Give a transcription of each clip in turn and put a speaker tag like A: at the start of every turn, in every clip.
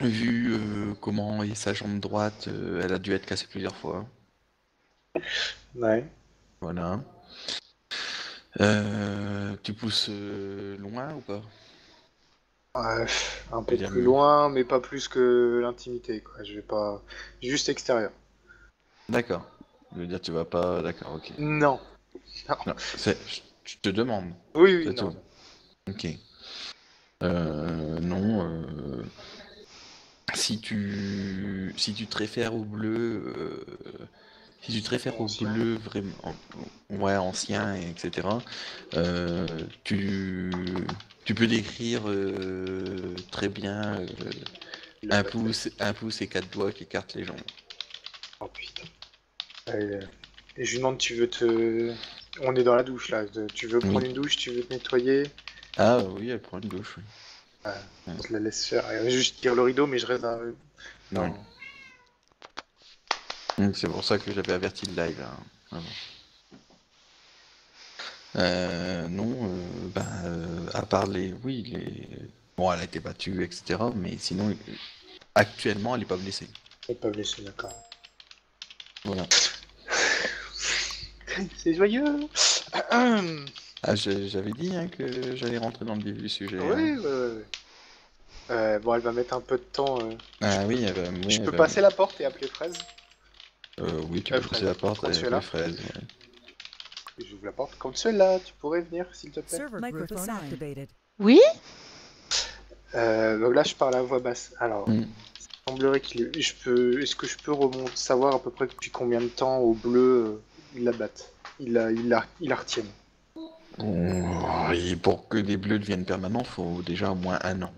A: Vu comment est sa jambe droite, elle a dû être cassée plusieurs fois.
B: Ouais.
A: Voilà. Tu pousses loin ou pas?
B: Un
A: Je
B: peu
A: veux dire,
B: plus loin, mais pas plus que l'intimité, quoi. Je vais pas. Juste extérieur.
A: d'accord. Je veux dire, tu vas pas. D'accord, ok.
B: Non. Non.
A: Non, je te demande.
B: Oui, oui,
A: C'est
B: non,
A: tout.
B: non.
A: Ok. Non. Si tu te réfères au bleu, si tu te réfères au
B: Ancien.
A: bleu vraiment, ouais, ancien, etc. euh, tu, tu peux décrire très bien
B: La battait.
A: un pouce et quatre doigts qui écartent les jambes.
B: Oh putain. Et je lui demande, tu veux te. On est dans la douche là. Tu veux
A: Oui.
B: prendre une douche, tu veux te nettoyer.
A: Ah oui, elle prend une douche, oui.
B: Ouais, on te la laisse faire. Juste tire le rideau, mais je reste
A: Ouais.
B: dans.
A: Donc, c'est pour ça que j'avais averti le live, hein, avant. Non, à part les... Oui, les... Bon, elle a été battue, etc. Mais sinon, actuellement, elle n'est pas blessée.
B: On peut laisser, d'accord.
A: Voilà.
B: C'est joyeux.
A: Ah, j'avais dit hein, que j'allais rentrer dans le vif du sujet. Hein.
B: Oui, ouais, ouais, ouais. Bon, elle va mettre un peu de temps.
A: Ah oui,
B: Je peux
A: elle va...
B: passer la porte et appeler Fraise.
A: Oui, tu peux passer
B: Fraise.
A: la porte avec les
B: Consuela.
A: fraises. Ouais.
B: Et j'ouvre la porte. Consuela, tu pourrais venir, s'il te plaît.
C: Microphone activated.
D: Oui?
B: Donc là, je parle à voix basse. Alors,
A: Mm.
B: il semblerait qu'il est... Est-ce que je peux remonter, savoir à peu près depuis combien de temps au bleu ils la battent? Il la retiennent.
A: Oh, et pour que des bleus deviennent permanents, faut déjà au moins un an.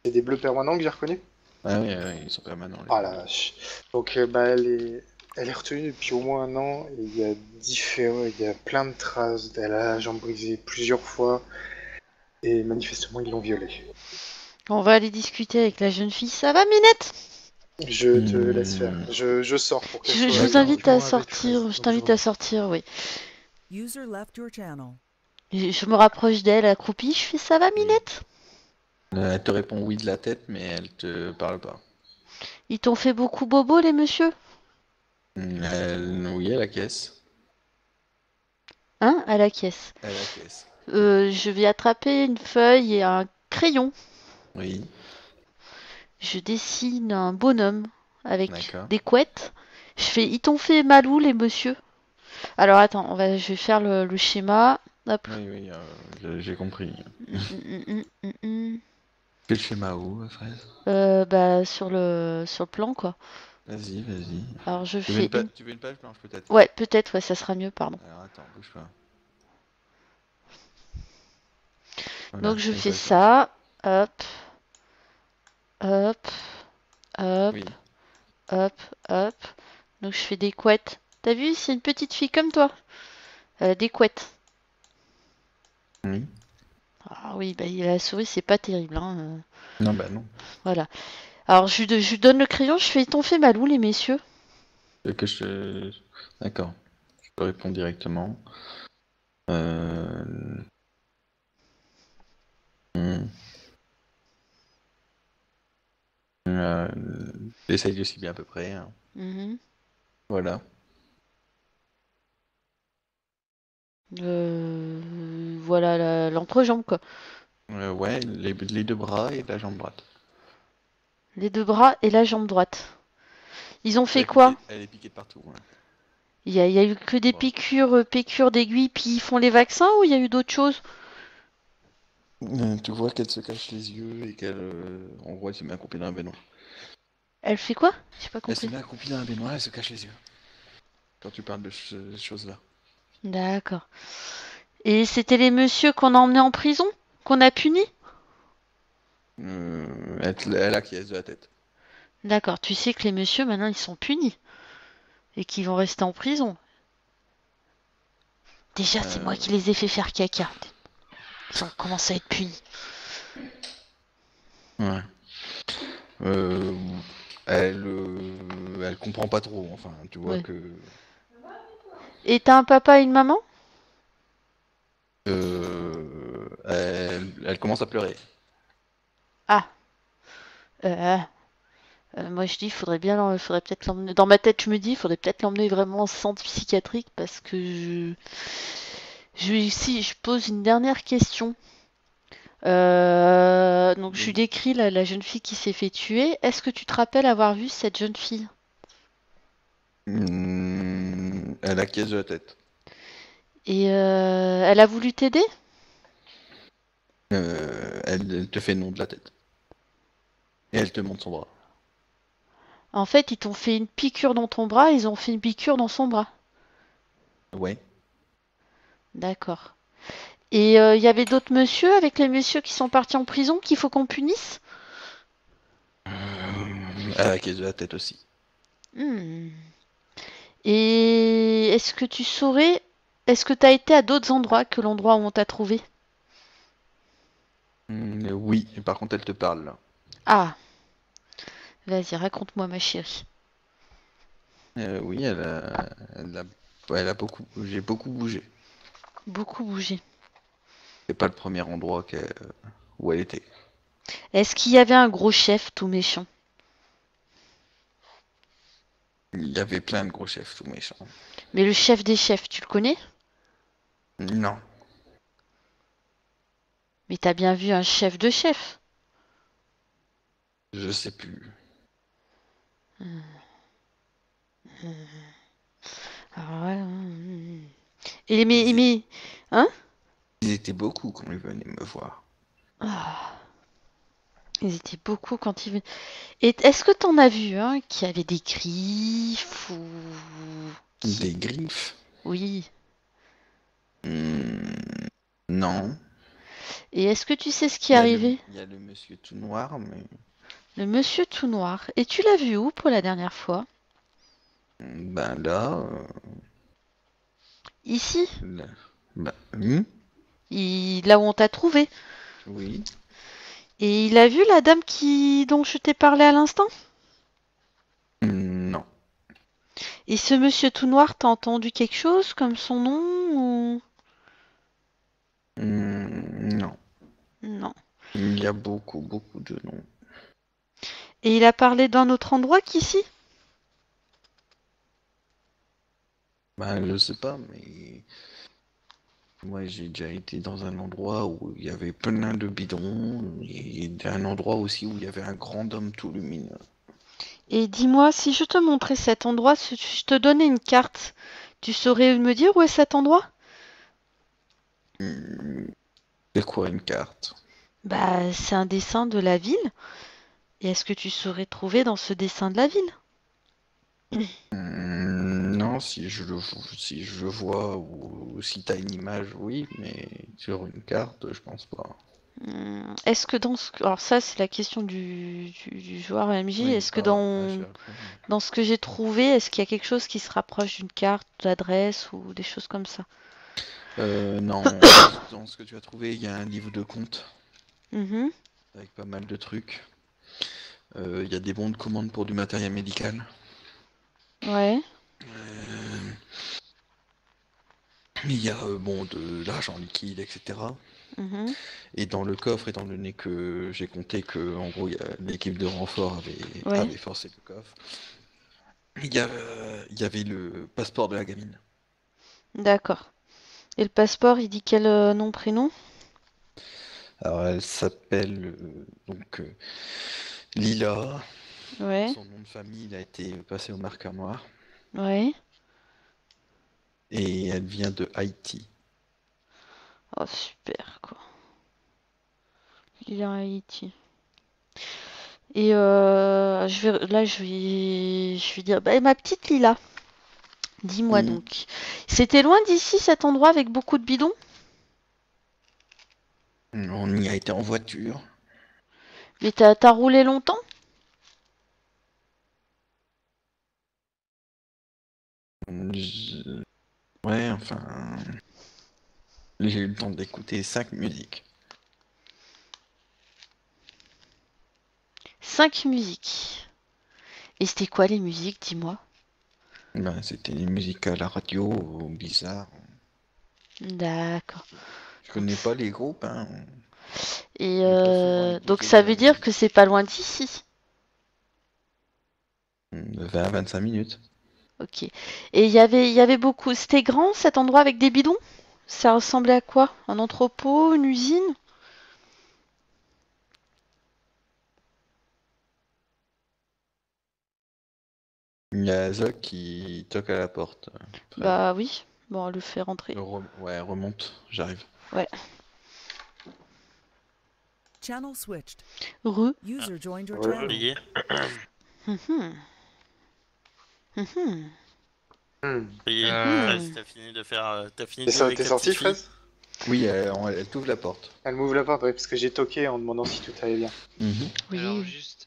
B: C'est des bleus permanents que j'ai reconnus?
A: Ah oui, ils sont permanents les
B: Ah
A: bleus.
B: la vache. Donc, bah, elle est retenue depuis au moins un an. Et il y a plein de traces. Elle a la jambe brisée plusieurs fois. Et manifestement, ils l'ont violée.
D: On va aller discuter avec la jeune fille. Ça va, Minette?
B: Je te laisse faire.
A: Hmm.
B: Je sors pour qu'elle
D: Je
B: soit
D: vous
A: D'accord,
D: invite
A: ok.
D: à
B: uniquement avec
D: sortir.
B: Fraise.
D: Je
B: Donc, je
D: t'invite à
B: remonte.
D: sortir, oui.
C: User left your channel.
D: Je me rapproche d'elle, accroupie. Je fais ça va,
B: Oui.
D: Minette?
A: Elle te répond oui de la tête, mais elle te parle pas.
D: Ils t'ont fait beaucoup bobo, les messieurs?
A: Oui, à la caisse.
D: Hein? À la caisse.
A: À la caisse.
D: Je vais attraper une feuille et un crayon.
A: Oui,
D: Je dessine un bonhomme avec
A: d'accord.
D: des couettes. Je fais, ils t'ont fait mal où, les messieurs? Alors attends, je vais faire le schéma. Hop.
A: Oui, oui, j'ai compris.
D: Hum, hum, hum, hum, hum.
A: Fais le schéma où, fraise?
D: Bah sur le plan quoi.
A: Vas-y, vas-y.
D: Alors je fais une.
A: Tu veux une page blanche peut-être?
D: Ouais, peut-être, ouais, ça sera mieux, pardon.
A: Alors attends, bouge pas.
D: Donc
A: Voilà,
D: je
A: une
D: fais
A: page blanche.
D: ça. Hop, hop, hop,
A: Oui.
D: hop, hop. Donc je fais des couettes. T'as vu, c'est une petite fille comme toi. Des couettes.
A: Oui.
D: Ah oui, bah la souris, c'est pas terrible, hein.
A: Non, bah non.
D: Voilà. Alors je lui donne le crayon, je fais, ils t'ont fait mal où, les messieurs?
A: Que je... D'accord. Je peux répondre directement. Euh... hmm. Euh, Essaye de cibler à peu près. Hein.
D: Mhm.
A: Voilà.
D: Voilà l'entrejambe, quoi.
A: Ouais, les deux bras et la jambe droite.
D: Les deux bras et la jambe droite. Ils ont fait quoi?
A: Elle est piquée de partout. Ouais.
D: Il y a eu que des
A: Bon.
D: piqûres d'aiguilles, puis ils font les vaccins ou il y a eu d'autres choses?
A: Tu vois qu'elle se cache les yeux et qu'elle, en gros, elle se met accroupie dans un baignoire.
D: Elle fait quoi? J'ai pas
A: Elle se
D: compris.
A: met accroupie dans un baignoire, elle se cache les yeux. Quand tu parles de ces choses-là.
D: D'accord. Et c'était les messieurs qu'on a emmenés en prison? Qu'on a punis?
A: Elle acquiesce de la tête.
D: D'accord, tu sais que les messieurs maintenant ils sont punis et qu'ils vont rester en prison. Déjà, c'est moi
A: Euh,
D: qui les ai fait faire caca. Ils ont commencé à être punis.
A: ouais. Euh, elle comprend pas trop. Enfin, tu vois
D: Ouais.
A: que.
D: Et t'as un papa et une maman?
A: Elle commence à pleurer.
D: Ah, Euh, moi je dis, faudrait peut-être l'emmener. Dans ma tête, je me dis, il faudrait peut-être l'emmener vraiment en centre psychiatrique parce que si je pose une dernière question. Donc je lui
A: Oui.
D: décris la jeune fille qui s'est fait tuer. Est-ce que tu te rappelles avoir vu cette jeune fille?
A: Elle acquiesce de la tête.
D: Et elle a voulu t'aider?
A: Elle te fait non de la tête. Et elle te montre son bras.
D: En fait, ils t'ont fait une piqûre dans ton bras, ils ont fait une piqûre dans son bras.
A: Ouais.
D: D'accord. Et il y avait d'autres messieurs avec les messieurs qui sont partis en prison qu'il faut qu'on punisse?
A: Elle acquiesce de la tête aussi.
D: Hmm. Et est-ce que t'as été à d'autres endroits que l'endroit où on t'a trouvé?
A: Oui, et par contre, elle te parle là.
D: Ah, vas-y, raconte-moi ma chérie.
A: Oui, elle a beaucoup. J'ai beaucoup bougé.
D: Beaucoup bougé.
A: C'est pas le premier endroit où elle était.
D: Est-ce qu'il y avait un gros chef tout méchant?
A: Il y avait plein de gros chefs tout méchants.
D: Mais le chef des chefs, tu le connais?
A: Non,
D: Mais t'as bien vu un chef de chef?
A: je sais plus.
D: Ah ouais,
A: Ils,
D: mais, hein?
A: ils étaient beaucoup quand ils venaient me voir.
D: Ah, ils étaient beaucoup quand ils venaient. Et est-ce que t'en as vu un qui avait des griffes ou
A: Des
D: qui...
A: griffes?
D: Oui.
A: Non.
D: Et est-ce que tu sais ce qui est
A: Il y a le,
D: arrivé?
A: il y a le monsieur tout noir, mais
D: Le monsieur tout noir. Et tu l'as vu où pour la dernière fois?
A: ben là,
D: Ici?
A: là, ben,
D: Là où on t'a trouvé.
A: oui,
D: Et il a vu la dame dont je t'ai parlé à l'instant?
A: non,
D: Et ce monsieur tout noir, t'as entendu quelque chose comme son nom ou...
A: Non.
D: Non.
A: Il y a beaucoup, beaucoup de noms.
D: Et il a parlé d'un autre endroit qu'ici?
A: Ben, je sais pas, mais moi j'ai déjà été dans un endroit où il y avait plein de bidons, et un endroit aussi où il y avait un grand homme tout lumineux.
D: Et dis-moi, si je te montrais cet endroit, si je te donnais une carte, tu saurais me dire où est cet endroit?
A: Hmm, C'est quoi une carte?
D: Bah, c'est un dessin de la ville. Et est-ce que tu saurais trouver dans ce dessin de la ville?
A: Non, si je le vois ou si t'as une image, oui, mais sur une carte, je pense pas.
D: Est-ce que Alors ça, c'est la question du joueur MJ.
A: Oui,
D: Est-ce que
A: pardon, je suis à la
D: dans ce que j'ai trouvé, est-ce qu'il y a quelque chose qui se rapproche d'une carte, d'adresse ou des choses comme ça?
A: Non, dans ce que tu as trouvé, il y a un livre de comptes
D: Mhm.
A: avec pas mal de trucs. Il y a des bons de commande pour du matériel médical.
D: Ouais.
A: Euh, il y a bon de l'argent liquide, etc.
D: Mhm.
A: Et dans le coffre, étant donné que j'ai compté que en gros l'équipe de renfort
D: Ouais.
A: avait forcé le coffre, il y avait le passeport de la gamine.
D: D'accord. Et le passeport, il dit quel nom, prénom?
A: Alors elle s'appelle Lila.
D: Ouais.
A: Son nom de famille il a été passé au marqueur noir.
D: Ouais.
A: Et elle vient de Haïti.
D: Oh, super, quoi. Il est en Haïti. Et je vais dire, bah, ma petite Lila, dis-moi
A: Hmm,
D: donc, c'était loin d'ici cet endroit avec beaucoup de bidons?
A: On y a été en voiture.
D: Mais t'as roulé longtemps?
A: Je- Ouais, enfin, j'ai eu le temps d'écouter 5 musiques.
D: 5 musiques. Et c'était quoi les musiques, dis-moi?
A: Ben, c'était des musiques à la radio, bizarres.
D: D'accord.
A: Je
D: Donc,
A: connais pas les groupes, hein.
D: et
A: J'ai pas souvent
D: donc
A: écouté de
D: ça
A: la
D: veut dire que
A: musique.
D: c'est pas loin d'ici.
A: 20-25 minutes.
D: Ok. Et il y avait beaucoup. C'était grand cet endroit avec des bidons? Ça ressemblait à quoi? Un entrepôt, une usine?
A: Il y a Zoc qui toque à la porte. Fred.
D: Bah oui. Bon, on le fait rentrer.
A: Ouais, remonte, j'arrive.
D: Ouais.
C: Channel switched. User joined your
B: Ouais.
C: channel.
E: Oublié.
D: Mhm. Mhm.
E: Oublié.
D: Hmm.
E: Fraise, t'as fini de faire. T'as fini de jouer avec
B: T'es
E: la
B: sorti,
E: petite fille.
B: Fraise?
A: Oui, elle t'ouvre la porte.
B: Elle m'ouvre la porte, ouais, parce que j'ai toqué en demandant si tout allait bien.
A: Mhm.
D: Oui.
F: Alors juste,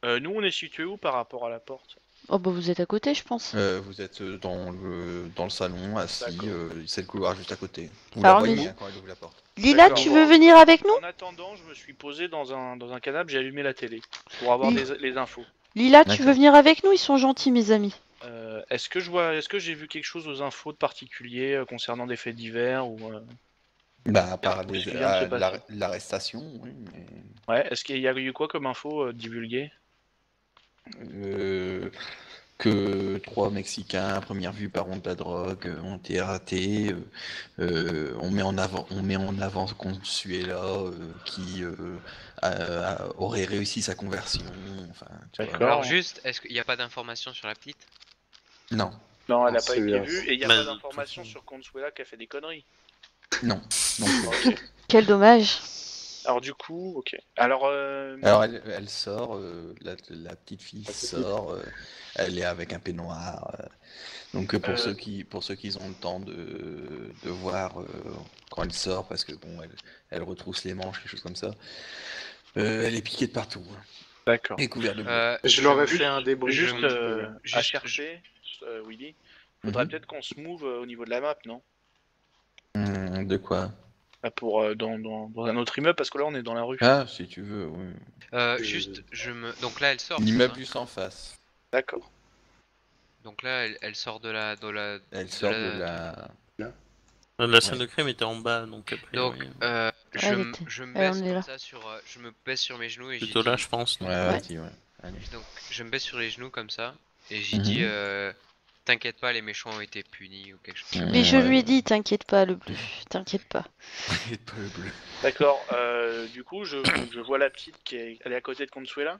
G: Nous, on est situé où par rapport à la porte?
D: Oh bah vous êtes à côté, je pense.
A: Vous êtes dans le salon, assis,
G: D'accord.
A: c'est le couloir juste à côté. Vous
D: Alors,
A: la voyez
D: mais-
A: hein, quand elle ouvre la porte.
D: Lila,
G: D'accord.
D: tu veux venir avec nous?
G: En attendant, je me suis posé dans un canapé, j'ai allumé la télé pour avoir
D: Oui.
G: les infos.
D: Lila, tu
A: D'accord.
D: veux venir avec nous? Ils sont gentils, mes amis.
G: Est-ce que j'ai vu quelque chose aux infos de particulier concernant des faits divers ou
A: Bah, à part
G: Qu'est-ce qui vient de se passer
A: l'arrestation, oui, mais...
G: ouais, est-ce qu'il y a eu quoi comme info divulguée?
A: Que 3 Mexicains à première vue parents de la drogue ont été ratés. On met en avant Consuela qui aurait réussi sa conversion. Enfin, tu vois.
G: D'accord.
F: alors juste, est-ce qu'il n'y a pas d'informations sur la petite?
A: Non,
G: Non, elle n'a
B: Non,
G: pas
B: c'est
G: été
B: bien.
G: vue et il n'y a
E: Bah,
G: pas
E: de
G: d'informations
E: toute façon.
G: sur Consuela qui a fait des conneries.
A: non.
G: Ok.
D: Quel dommage.
G: Alors du coup, ok. Alors,
A: Alors elle sort, la petite fille
B: La petite.
A: sort, elle est avec un peignoir. Donc pour
G: Euh.
A: ceux qui ont le temps de voir quand elle sort, parce que bon, elle retrousse les manches, quelque chose comme ça. Elle est piquée de partout, hein,
G: d'accord.
A: et couverte de bleu.
B: Je leur ai
G: Juste-
B: fait un débrief.
G: Juste
B: un petit peu.
G: à
F: Juste-
G: chercher, Willy, faudrait
A: Mhm.
G: peut-être qu'on se move au niveau de la map, non?
A: De quoi?
G: Pour dans un autre immeuble, parce que là on est dans la rue.
A: Ah, si tu veux, oui.
F: Juste, donc là elle sort. c'est
A: L'immeuble
F: ça
A: juste en face.
G: D'accord.
F: Donc là elle sort de la,
A: Elle sort de la...
E: La scène de crime était en bas, donc après.
F: Donc
E: oui.
D: Elle était-
F: je me
D: elle
F: baisse
D: en est
F: comme
D: là.
F: ça sur, je me baisse sur mes genoux et j'ai
E: Plutôt là,
F: dit-
E: je pense.
A: Ouais,
E: non
A: vas-y, ouais. Allez.
F: donc je me baisse sur les genoux comme ça et j'ai
A: Mhm.
F: dit t'inquiète pas, les méchants ont été punis ou quelque chose.
D: Mais je
A: Ouais.
D: lui ai dit, t'inquiète pas, le bleu. T'inquiète pas.
A: Et pas le bleu.
G: D'accord. Du coup, je vois la petite elle est à côté de Consuela.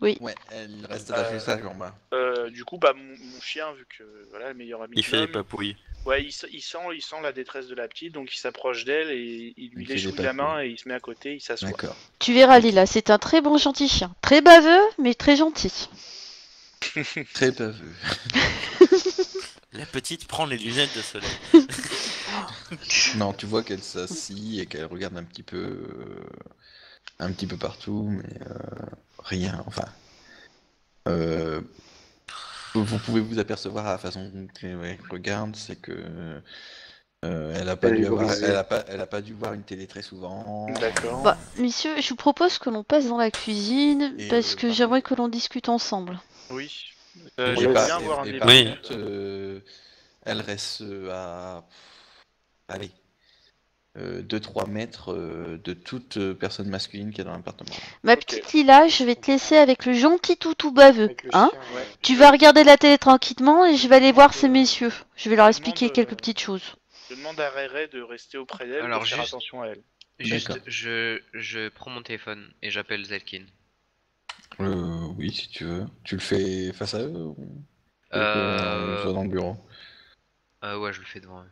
A: Ouais, elle reste attachée sa jambe.
G: Du coup, bah mon chien, vu que voilà, le meilleur ami
E: Il
G: de
E: fait des
G: l'homme,
E: papouilles.
G: ouais, il sent la détresse de la petite, donc il s'approche d'elle et il lui
A: Il fait
G: léchouille
A: des
G: la
A: papouilles.
G: main et il se met à côté, il s'assoit.
A: D'accord.
D: Tu verras, Lila, c'est un très bon gentil chien. Très baveux, mais très gentil.
A: Très baveux.
E: La petite prend les lunettes de soleil.
A: Non, tu vois qu'elle s'assit et qu'elle regarde un petit peu partout, mais rien. Enfin, vous pouvez vous apercevoir à la façon dont elle regarde, c'est que elle a pas
B: Elle
A: dû
B: est
A: avoir,
B: brisée.
A: elle a pas dû voir une télé très souvent.
G: D'accord.
D: Bah, messieurs, je vous propose que l'on passe dans la cuisine
A: Et,
D: parce que
A: par
D: j'aimerais que l'on discute ensemble.
G: Oui.
A: Et
G: J'aimerais
A: par-
G: bien avoir un
A: et
G: débat.
A: par
E: Oui.
A: contre, elle reste à allez 2-3 mètres de toute personne masculine qui est dans l'appartement.
D: Ma
G: Ok.
D: petite Lila, je vais te laisser avec le gentil toutou baveux.
B: Avec le
D: Hein?
B: chien, ouais.
D: Tu vas regarder la télé tranquillement et je vais aller voir ces
G: demande,
D: messieurs. Je vais leur
G: je
D: expliquer
G: demande,
D: quelques petites choses.
G: Je demande à Ray de rester auprès d'elle,
F: Alors,
G: de faire
F: juste-
G: attention à elle.
F: Juste,
A: D'accord.
F: je prends mon téléphone et j'appelle Zelkin.
A: Oui, si tu veux. Tu le fais face à eux ou tu le
F: Euh,
A: fais dans le bureau?
F: Ouais, je le fais devant eux.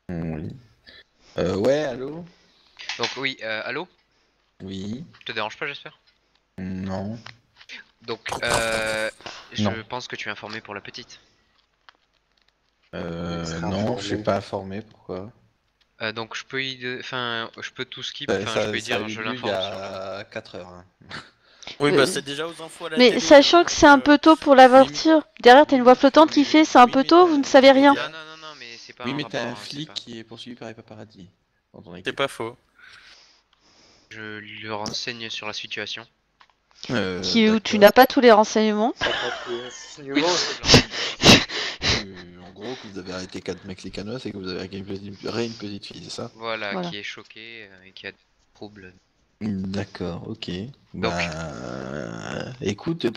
A: Oui. Ouais, allô?
F: Donc oui, allô?
A: Oui.
F: Je te dérange pas, j'espère?
A: Non.
F: Donc,
A: Non.
F: je pense que tu es informé pour la petite.
B: sera
A: Non,
B: informé.
A: je suis pas informé, pourquoi?
F: Donc je peux je peux tout skip,
A: Ça,
F: enfin je peux
A: ça a
F: dire,
A: eu
F: je
A: lieu il y
F: l'informe.
A: a 4 heures. Hein.
E: Oui,
D: Euh,
E: bah c'est déjà aux infos à la
D: Mais
E: télé.
D: sachant que c'est un peu tôt pour l'avertir. Derrière, t'as une voix flottante qui fait c'est un
A: Oui,
D: peu
A: mais
D: tôt,
A: t'as-
D: vous ne savez rien.
F: Non, non, non, mais c'est pas
A: Oui,
F: un
A: mais t'as
F: rapport,
A: un
F: hein, c'est
A: flic
F: pas-
A: qui est poursuivi par les paparazzi. Dans ton
E: C'est
A: équipe.
E: pas faux.
F: Je lui renseigne sur la situation.
A: Euh,
D: Qui, où tu
A: d'accord.
D: n'as pas tous les renseignements.
B: T'as pas tous les renseignements, c'est-
A: En gros, que vous avez arrêté 4 Mexicanos et que vous avez arrêté une petite fille, c'est ça?
F: Voilà,
D: Voilà.
F: qui est choqué et qui a des troubles.
A: D'accord, ok.
F: Donc-
A: Bah, écoute,